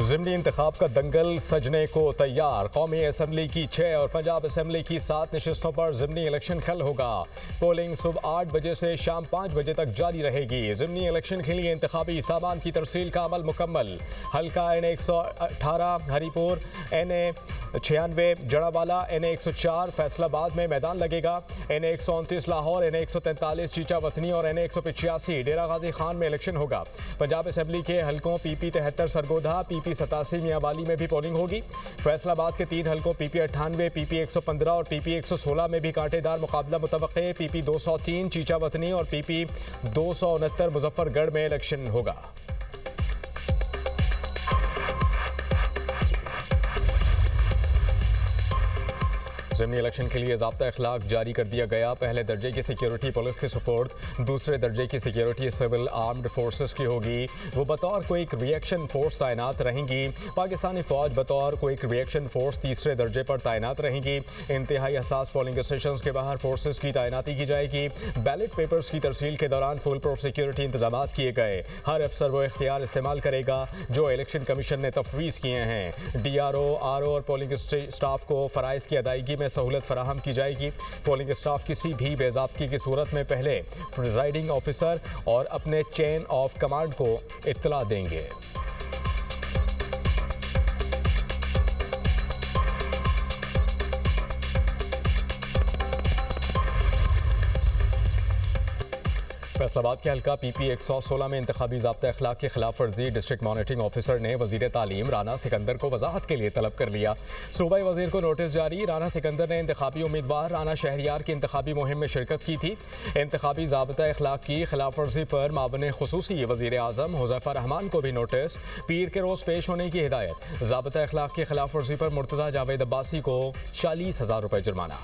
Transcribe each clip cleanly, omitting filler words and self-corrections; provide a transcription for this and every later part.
ज़िमनी इंतखाब का दंगल सजने को तैयार। कौमी असम्बली की 6 और पंजाब असम्बली की 7 नशिस्तों पर ज़िमनी इलेक्शन खल होगा। पोलिंग सुबह 8 बजे से शाम 5 बजे तक जारी रहेगी। ज़िमनी इलेक्शन के लिए इंतखाबी सामान की तरसील का अमल मुकम्मल। हल्का NA118 Haripur, NA96 Jaranwala, NA104 Faisalabad में मैदान लगेगा। NA129 लाहौर, NA143 चीचा वतनी और NA185 डेरा गाजी खान में इलेक्शन होगा। पंजाब असम्बली के हल्कों PP 73 सरगोधा, PP 87 मियांवाली में भी पोलिंग होगी। फैसलाबाद के 3 हल्कों PP 98, PP 115 और PP 116 में भी कांटेदार मुकाबला मुतवक्के। PP 203 चीचा वतनी और PP 269 मुजफ्फरगढ़ में इलेक्शन होगा। ज़िमनी इलेक्शन के लिए ज़ाब्ता अखलाक जारी कर दिया गया। पहले दर्जे की सिक्योरिटी पुलिस के सुपुर्द, दूसरे दर्जे की सिक्योरिटी सिविल आर्म्ड फोर्सेस की होगी। वो बतौर क्विक रिएक्शन फोर्स तैनात रहेंगी। पाकिस्तानी फ़ौज बतौर क्विक रिएक्शन फोर्स तीसरे दर्जे पर तैनात रहेंगी। इंतहाई हसास पोलिंग स्टेशन के बाहर फोर्सेस की तैनाती की जाएगी। बैलेट पेपर्स की तरसील के दौरान फुल प्रूफ सिक्योरिटी इंतजाम किए गए। हर अफसर वो इख्तियार इस्तेमाल करेगा जो इलेक्शन कमीशन ने तफवीज़ किए हैं। DRO, RO और पोलिंग स्टाफ को फ़राइज़ की अदायगी में सहूलत फराहम की जाएगी। पोलिंग स्टाफ किसी भी बेज़ाब्ती की सूरत में पहले प्रिजाइडिंग ऑफिसर और अपने चेन ऑफ कमांड को इत्तला देंगे। फैसलाबाद के हल्का PP 116 में इंतखाबी ज़ाब्ता अखलाक की खिलाफ वर्जी डिस्ट्रिक्ट मॉनिटरिंग ऑफिसर ने वज़ीर तालीम राना सिकंदर को वजाहत के लिए तलब कर लिया। सूबाई वज़ीर को नोटिस जारी। राना सिकंदर ने इंतखाबी उम्मीदवार राना शहरियार की इंतखाबी मुहिम में शिरकत की थी। इंतखाबी ज़ाब्ता अखलाक की खिलाफ वर्जी पर मावने खुसूसी वज़ीर आज़म हुज़ैफा रहमान को भी नोटिस। पीर के रोज़ पेश होने की हिदायत। ज़ाब्ता अखलाक की खिलाफ वर्जी पर मुर्तज़ा जावेद अब्बासी को 40,000 रुपये जुर्माना।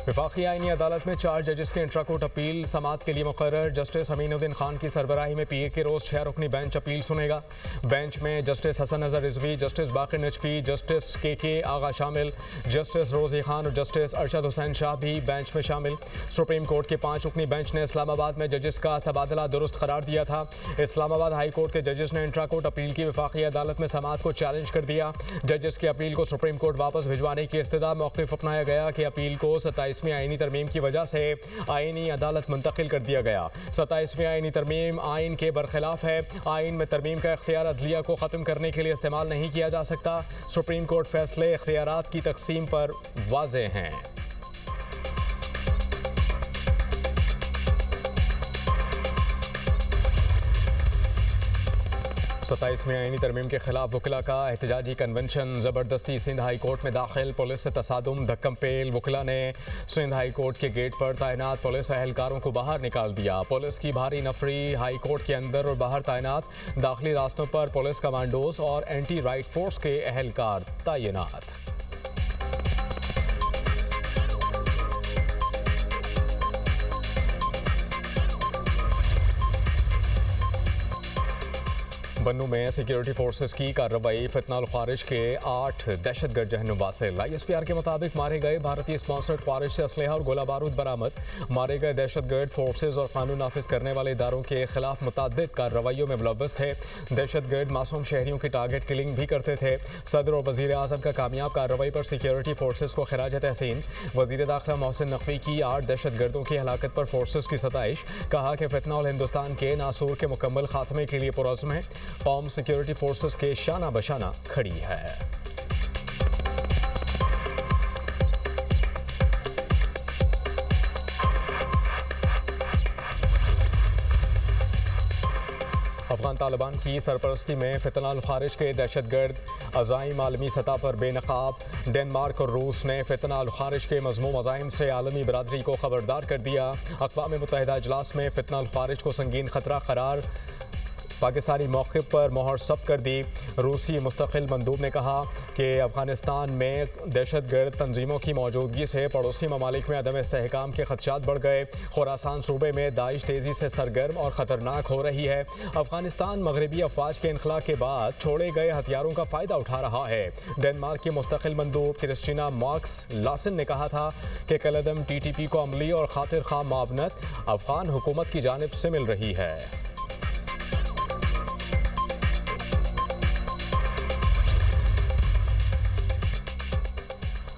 'वफ़ाक़ी आईनी अदालत में 4 जजेस के इंट्रा कोर्ट अपील समाअत के लिए मुक़र्रर। जस्टिस अमीनुद्दीन खान की सरबराही में पीर के रोज़ 6 रुकनी बेंच अपील सुनेगा। बेंच में justice Hasan Nazar Rizvi, justice Baqir Najafi, justice KK Agha शामिल, जस्टिस रोज़ी खान और जस्टिस अरशद हुसैन शाह भी बेंच में शामिल। सुप्रीम कोर्ट के 5 रुकनी बेंच ने इस्लामाबाद में जजेस का तबादला दुरुस्त करार दिया था। इस्लामाबाद हाई कोर्ट के जजेस ने इंट्रा कोर्ट अपील की वफ़ाक़ी अदालत में समाअत को चैलेंज कर दिया। जजेस की अपील को सुप्रीम कोर्ट वापस भिजवाने की इस्तदा मौक़िफ़ अपनाया गया कि अपील को 27वीं आईनी तरमीम की वजह से आईनी अदालत मुंतकिल कर दिया गया। 27वीं आईनी तरमीम आइन के बरखिलाफ है। आइन में तरमीम का इख्तियार अदलिया को ख़त्म करने के लिए इस्तेमाल नहीं किया जा सकता। सुप्रीम कोर्ट फैसले इख्तियारात की तकसीम पर वाज़े हैं। 27वीं आईनी तरमीम के खिलाफ वकीला का एहतजाजी कन्वेंशन। ज़बरदस्ती सिंध हाई कोर्ट में दाखिल, पुलिस से तसादुम धक्कम पेल। वकीला ने सिंध हाई कोर्ट के गेट पर तैनात पुलिस एहलकारों को बाहर निकाल दिया। पुलिस की भारी नफरी हाई कोर्ट के अंदर और बाहर तैनात। दाखिली रास्तों पर पुलिस कमांडोज और एंटी राइट फोर्स के एहलकार तैनात। बन्नू में सिक्योरिटी फोर्सेस की कार्रवाई। फितनाल ख्वारिज के 8 दहशतगर्द जहन्नुम वासिल। ISPR के मुताबिक मारे गए। भारतीय स्पॉन्सर्ड ख्वारिज से असलहा और गोला बारूद बरामद। मारे गए दहशतगर्द फोर्सेस और कानून नाफिज करने वाले इदारों के खिलाफ मुतअद्दिद कार्रवाइयों में मुलव्वस थे। दहशतगर्द मासूम शहरियों की टारगेट किलिंग भी करते थे। सदर और वज़ीर आज़म का कामयाब कार्रवाई पर सिक्योरिटी फोर्सेस को खिराज तहसीन। वज़ीर दाखिला मोहसिन नकवी की 8 दहशतगर्दों की हलाकत पर फोर्सेस की सताइश। कहा कि फितनाल हिंदुस्तान के नासूर के मुकम्मल खात्मे के लिए पुरअज़्म है। कौम सिक्योरिटी फोर्सेस के शाना बशाना खड़ी है। अफगान तालिबान की सरपरस्ती में फितनाल ख़ारिज के दहशतगर्द अज़ाइम आलमी सतह पर बेनकाब। डेनमार्क और रूस ने फितनाल ख़ारिज के मज़मूम अज़ाइम से आलमी बरादरी को खबरदार कर दिया। अक़वाम मुत्तहिदा इजलास में फितनाल ख़ारिज को संगीन खतरा करार। पाकिस्तानी मौक़िफ़ पर मोहर सब कर दी। रूसी मुस्तकिल मंदूब ने कहा कि अफ़गानिस्तान में दहशतगर्द तंजीमों की मौजूदगी से पड़ोसी ममालिक में अदम इस्तेहकाम के खदशात बढ़ गए। खुरासान सूबे में दाइश तेज़ी से सरगर्म और ख़तरनाक हो रही है। अफ़गानिस्तान मगरबी अफवाज के इनखला के बाद छोड़े गए हथियारों का फ़ायदा उठा रहा है। डेनमार्क की मुस्तकिल मंदूब क्रिस्टीना मार्क्स लासन ने कहा था कि कलदम TTP को अमली और खातिर खा मावनत अफ़गान हुकूमत की जानिब से मिल रही है।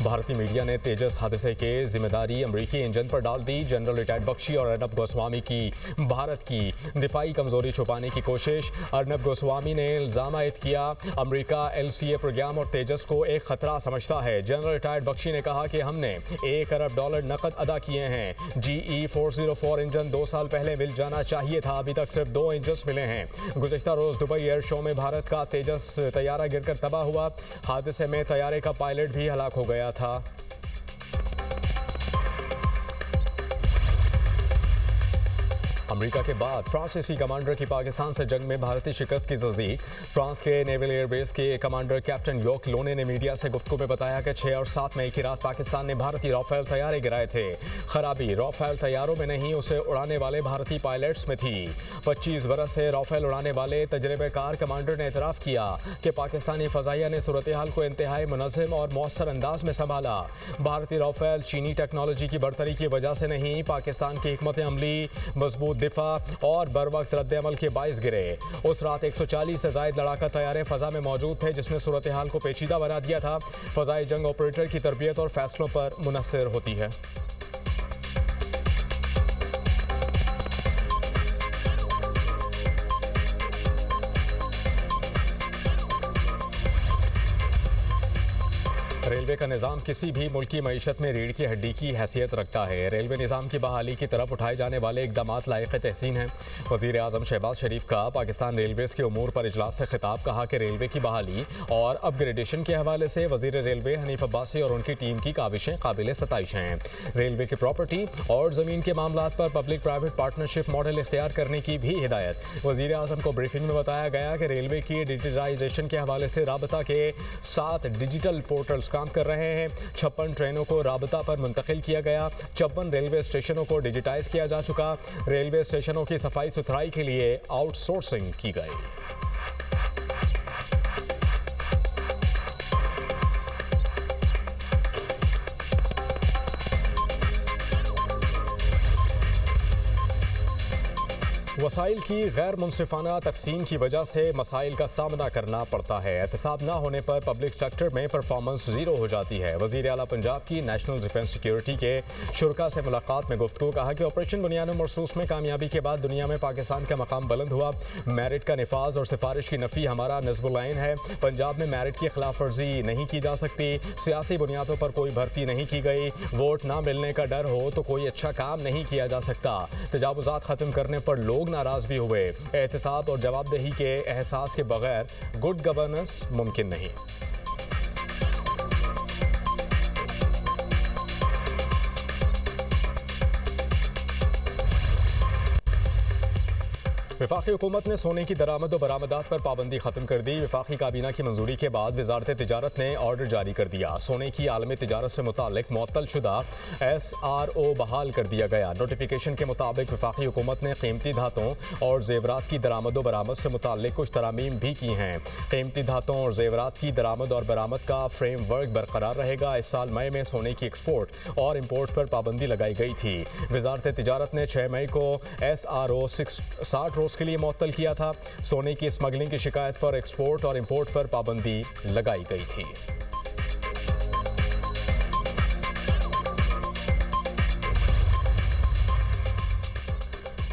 भारतीय मीडिया ने तेजस हादसे के जिम्मेदारी अमरीकी इंजन पर डाल दी। जनरल रिटायर्ड बख्शी और अर्नब गोस्वामी की भारत की दिफाई कमजोरी छुपाने की कोशिश। अर्नब गोस्वामी ने इल्ज़ाम आयद किया अमरीका LCA प्रोग्राम और तेजस को एक खतरा समझता है। जनरल रिटायर्ड बख्शी ने कहा कि हमने $1 अरब नकद अदा किए हैं। GE 404 इंजन 2 साल पहले मिल जाना चाहिए था, अभी तक सिर्फ 2 इंजन मिले हैं। गुज़िश्ता रोज़ दुबई एयर शो में भारत का तेजस तैयारा गिरकर तबाह हुआ। हादसे में तैयारे का पायलट भी हलाक हो गया था। अमेरिका के बाद फ्रांसीसी कमांडर की पाकिस्तान से जंग में भारतीय शिकस्त की तस्दीक। फ्रांस के नेवल एयरबेस के कमांडर कैप्टन योक लोने ने मीडिया से गुफ्तगू में बताया कि 6 और 7 मई की रात पाकिस्तान ने भारतीय राफेल तैयारे गिराए थे। खराबी राफेल तैयारों में नहीं, उसे उड़ाने वाले भारतीय पायलट्स में थी। 25 बरस से राफेल उड़ाने वाले तजर्बेकार कमांडर ने एतराफ़ किया कि पाकिस्तानी फ़ज़ाइया ने सूरत हाल को इंतहाई मुनज़्ज़म और मौसर अंदाज में संभाला। भारतीय राफेल चीनी टेक्नोलॉजी की बढ़तरी की वजह से नहीं, पाकिस्तान की हिकमत अमली, मजबूत दिफा और बर वक्त रद्द अमल के बाइस गिरे। उस रात 140 से ज़ायद लड़ाका तैयारे फ़ज़ा में मौजूद थे, जिसने सूरत हाल को पेचीदा बना दिया था। फ़ज़ाई जंग ऑपरेटर की तरबियत और फैसलों पर मुनहसर होती है। रेलवे का निज़ाम किसी भी मुल्क की मईशत में रीढ़ की हड्डी की हैसियत रखता है। रेलवे निज़ाम की बहाली की तरफ उठाए जाने वाले इक़दामात लायक़ तहसीन हैं। वज़ीर आज़म शहबाज शरीफ का पाकिस्तान रेलवेज़ के उमूर पर इजलास से खिताब। कहा कि रेलवे की बहाली और अपग्रेडेशन के हवाले से वज़ीर रेलवे हनीफ अब्बासी और उनकी टीम की काविशें काबिल सताइश हैं। रेलवे की प्रॉपर्टी और ज़मीन के मामलात पर पब्लिक प्राइवेट पार्टनरशिप मॉडल इख्तियार करने की भी हिदायत। वज़ीर आज़म को ब्रीफिंग में बताया गया कि रेलवे की डिजिटाइजेशन के हवाले से राबता के 7 डिजिटल पोर्टल्स काम कर रहे हैं। 56 ट्रेनों को राबता पर मुंतकिल किया गया। 54 रेलवे स्टेशनों को डिजिटाइज किया जा चुका। रेलवे स्टेशनों की सफाई सुथराई के लिए आउटसोर्सिंग की गई। वसाइल की गैर मुनसिफाना तकसीम की वजह से मसाइल का सामना करना पड़ता है। एहतसाब न होने पर पब्लिक सेक्टर में परफॉर्मेंस ज़ीरो हो जाती है। वज़ीर आला पंजाब की नेशनल डिफेंस सिक्योरिटी के शुरका से मुलाकात में गुफ्तगू। कहा कि ऑपरेशन बुनियाद मरसूस में कामयाबी के बाद दुनिया में पाकिस्तान का मकाम बुलंद हुआ। मेरिट का निफाज और सिफारिश की नफ़ी हमारा नस्बुल आइन है। पंजाब में मेरिट की खिलाफ वर्जी नहीं की जा सकती। सियासी बुनियादों पर कोई भर्ती नहीं की गई। वोट ना मिलने का डर हो तो कोई अच्छा काम नहीं किया जा सकता। तजावुज़ात ख़त्म करने पर लोग नाराज भी हुए। एहतसाब और जवाबदेही के एहसास के बगैर गुड गवर्नेंस मुमकिन नहीं। वफाकी हुकूमत ने सोने की दरामद और बरामदात पर पाबंदी खत्म कर दी। वफाकी काबीना की मंजूरी के बाद वजारत तिजारत ने ऑर्डर जारी कर दिया। सोने की आलमी तिजारत से मुताल्लिक मुअत्तल शुदा SRO बहाल कर दिया गया। नोटिफिकेशन के मुताबिक वफाकी हुकूमत ने कीमती धातों और जेवरात की दरामद और बरामद से मुताल्लिक कुछ तरामीम भी की हैं। कीमती धातों और जेवरात की दरामद और बरामद का फ्रेम वर्क बरकरार रहेगा। इस साल मई में सोने की एक्सपोर्ट और इम्पोर्ट पर पाबंदी लगाई गई थी। वजारत तिजारत ने 6 मई को SRO 60 रोज़ के लिए मुअत्तल किया था। सोने की स्मगलिंग की शिकायत पर एक्सपोर्ट और इंपोर्ट पर पाबंदी लगाई गई थी।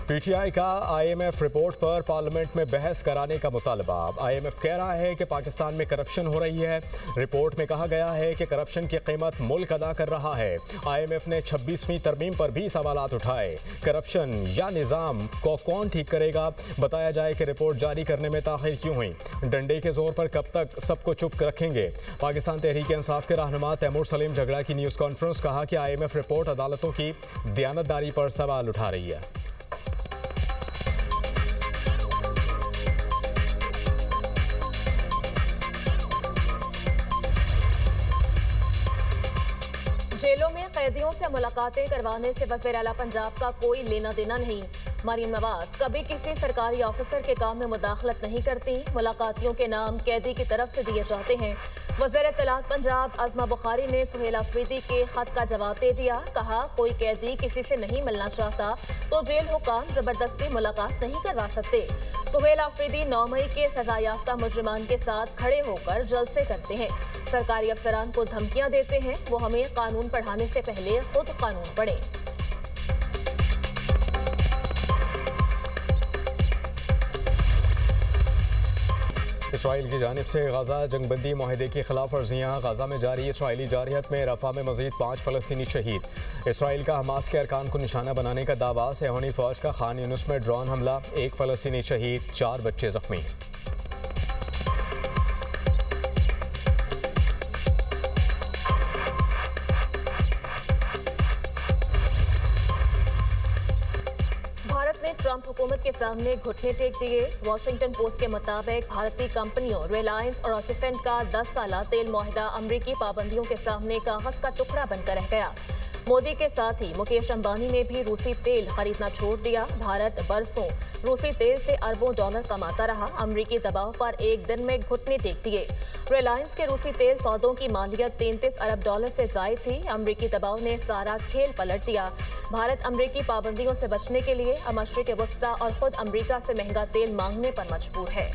PTI का IMF रिपोर्ट पर पार्लियामेंट में बहस कराने का मुतालबा। IMF कह रहा है कि पाकिस्तान में करप्शन हो रही है। रिपोर्ट में कहा गया है कि करप्शन की कीमत मुल्क अदा कर रहा है। IMF ने 26वीं तरमीम पर भी सवालात उठाए। करप्शन या निज़ाम को कौन ठीक करेगा? बताया जाए कि रिपोर्ट जारी करने में ताख़ीर क्यों हुई? डंडे के जोर पर कब तक सबको चुप रखेंगे? पाकिस्तान तहरीक इंसाफ के रहनुमा तैमूर सलीम झगड़ा की न्यूज़ कॉन्फ्रेंस। कहा कि IMF रिपोर्ट अदालतों की दयानतदारी पर सवाल उठा रही है। जेलों में कैदियों से मुलाकातें करवाने से वज़ीर आला पंजाब का कोई लेना देना नहीं। मरीम नवाज कभी किसी सरकारी ऑफिसर के काम में मुदाखलत नहीं करती। मुलाकातियों के नाम कैदी की तरफ से दिए जाते हैं। वज़ीर इत्तलात पंजाब अज़मा बुखारी ने सुहेल अफरीदी के खत का जवाब दे दिया। कहा, कोई कैदी किसी से नहीं मिलना चाहता तो जेल हुकाम जबरदस्ती मुलाकात नहीं करवा सकते। सुहेल अफरीदी 9 मई के सजा याफ्ता मुजरिमान के साथ खड़े होकर जलसे करते हैं, सरकारी अफसरान को धमकियां देते हैं। वो हमें कानून पढ़ाने से पहले खुद कानून पढ़ें। इसराइल की जानिब से गाजा जंगबंदी माहिदे की खिलाफ वर्जियाँ। गाजा में जारी इसराइली जारहियत में रफा में मजीद 5 फ़लस्तीनी शहीद। इसराइल का हमास के अरकान को निशाना बनाने का दावा। सेहोनी फौज का खान यूनुस में ड्रोन हमला, 1 फ़लस्तीनी शहीद, 4 बच्चे जख्मी। भारत ने ट्रंप हुकूमत के सामने घुटने टेक दिए। वॉशिंगटन पोस्ट के मुताबिक भारतीय कंपनियों रिलायंस और ऑसिफेंट का 10 साला तेल मुआहिदा अमरीकी पाबंदियों के सामने कागज का टुकड़ा बनकर रह गया। मोदी के साथ ही मुकेश अंबानी ने भी रूसी तेल खरीदना छोड़ दिया। भारत बरसों रूसी तेल से अरबों डॉलर कमाता रहा। अमरीकी दबाव पर एक दिन में घुटने टेक दिए। रिलायंस के रूसी तेल सौदों की मालियत 33 अरब डॉलर से जायद थी। अमरीकी दबाव ने सारा खेल पलट दिया। भारत अमरीकी पाबंदियों से बचने के लिए मशरिक़ वस्ता और खुद अमरीका से महंगा तेल मांगने पर मजबूर है।